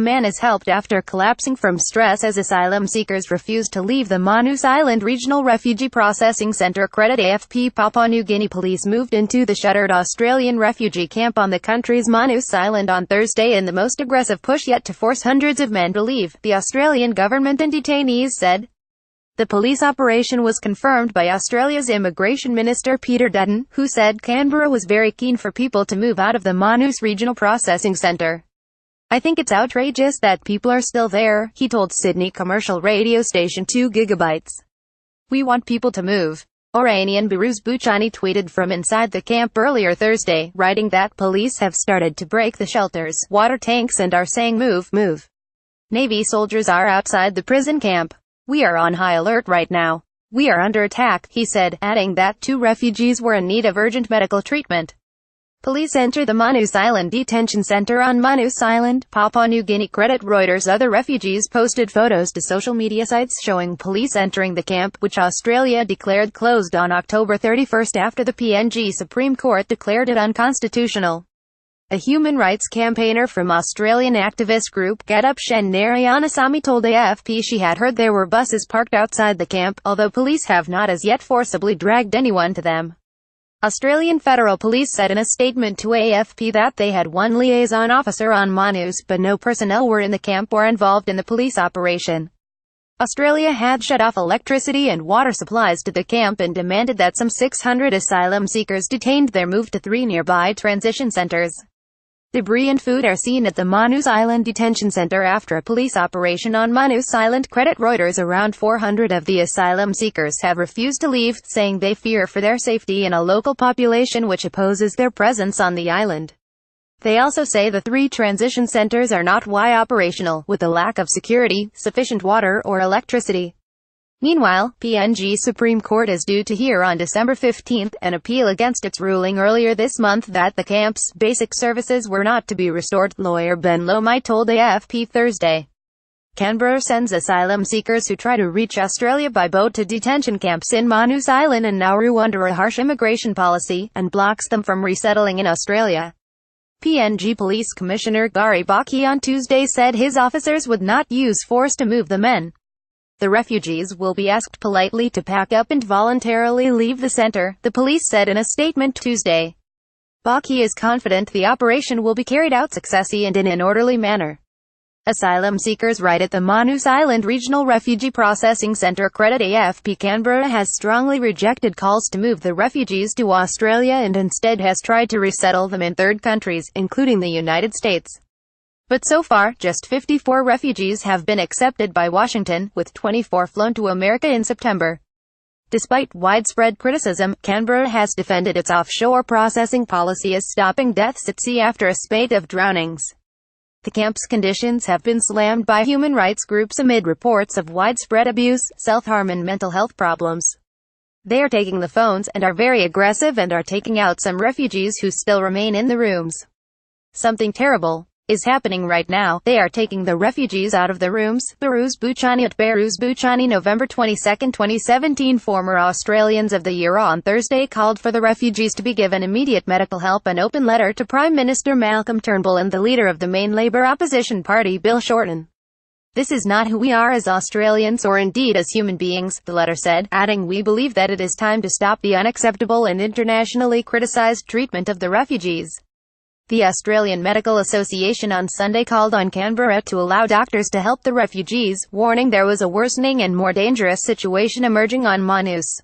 A man is helped after collapsing from stress as asylum seekers refuse to leave the Manus Island Regional Refugee Processing Centre. Credit AFP. Papua New Guinea police moved into the shuttered Australian refugee camp on the country's Manus Island on Thursday in the most aggressive push yet to force hundreds of men to leave, the Australian government and detainees said. The police operation was confirmed by Australia's Immigration Minister Peter Dutton, who said Canberra was very keen for people to move out of the Manus Regional Processing Centre. "I think it's outrageous that people are still there," he told Sydney commercial radio station 2 Gigabytes. "We want people to move." Iranian Behrouz Boochani tweeted from inside the camp earlier Thursday, writing that police have started to break the shelters, water tanks and are saying move, move. Navy soldiers are outside the prison camp. "We are on high alert right now. We are under attack," he said, adding that 2 refugees were in need of urgent medical treatment. Police enter the Manus Island detention center on Manus Island, Papua New Guinea. Credit Reuters. Other refugees posted photos to social media sites showing police entering the camp, which Australia declared closed on October 31 after the PNG Supreme Court declared it unconstitutional. A human rights campaigner from Australian activist group Get Up Shen Narayanasamy told AFP she had heard there were buses parked outside the camp, although police have not as yet forcibly dragged anyone to them. Australian Federal Police said in a statement to AFP that they had 1 liaison officer on Manus, but no personnel were in the camp or involved in the police operation. Australia had shut off electricity and water supplies to the camp and demanded that some 600 asylum seekers detained there move to 3 nearby transition centres. Debris and food are seen at the Manus Island detention centre after a police operation on Manus Island. Credit Reuters. Around 400 of the asylum seekers have refused to leave, saying they fear for their safety in a local population which opposes their presence on the island. They also say the 3 transition centres are not operational, with a lack of security, sufficient water or electricity. Meanwhile, PNG Supreme Court is due to hear on December 15 an appeal against its ruling earlier this month that the camp's basic services were not to be restored, lawyer Ben Lomai told AFP Thursday. Canberra sends asylum seekers who try to reach Australia by boat to detention camps in Manus Island and Nauru under a harsh immigration policy, and blocks them from resettling in Australia. PNG Police Commissioner Gary Baki on Tuesday said his officers would not use force to move the men. The refugees will be asked politely to pack up and voluntarily leave the center, the police said in a statement Tuesday. Baki is confident the operation will be carried out successfully and in an orderly manner. Asylum seekers right at the Manus Island Regional Refugee Processing Centre. Credit AFP. Canberra has strongly rejected calls to move the refugees to Australia and instead has tried to resettle them in third countries, including the United States. But so far, just 54 refugees have been accepted by Washington, with 24 flown to America in September. Despite widespread criticism, Canberra has defended its offshore processing policy as stopping deaths at sea after a spate of drownings. The camp's conditions have been slammed by human rights groups amid reports of widespread abuse, self-harm and mental health problems. They are taking the phones, and are very aggressive and are taking out some refugees who still remain in the rooms. "Something terrible is happening right now. They are taking the refugees out of the rooms." Behrouz Boochani. At Behrouz Boochani. November 22, 2017. Former Australians of the Year on Thursday called for the refugees to be given immediate medical help. An open letter to Prime Minister Malcolm Turnbull and the leader of the main Labour opposition party Bill Shorten. "This is not who we are as Australians or indeed as human beings," the letter said, adding, "We believe that it is time to stop the unacceptable and internationally criticised treatment of the refugees." The Australian Medical Association on Sunday called on Canberra to allow doctors to help the refugees, warning there was a worsening and more dangerous situation emerging on Manus.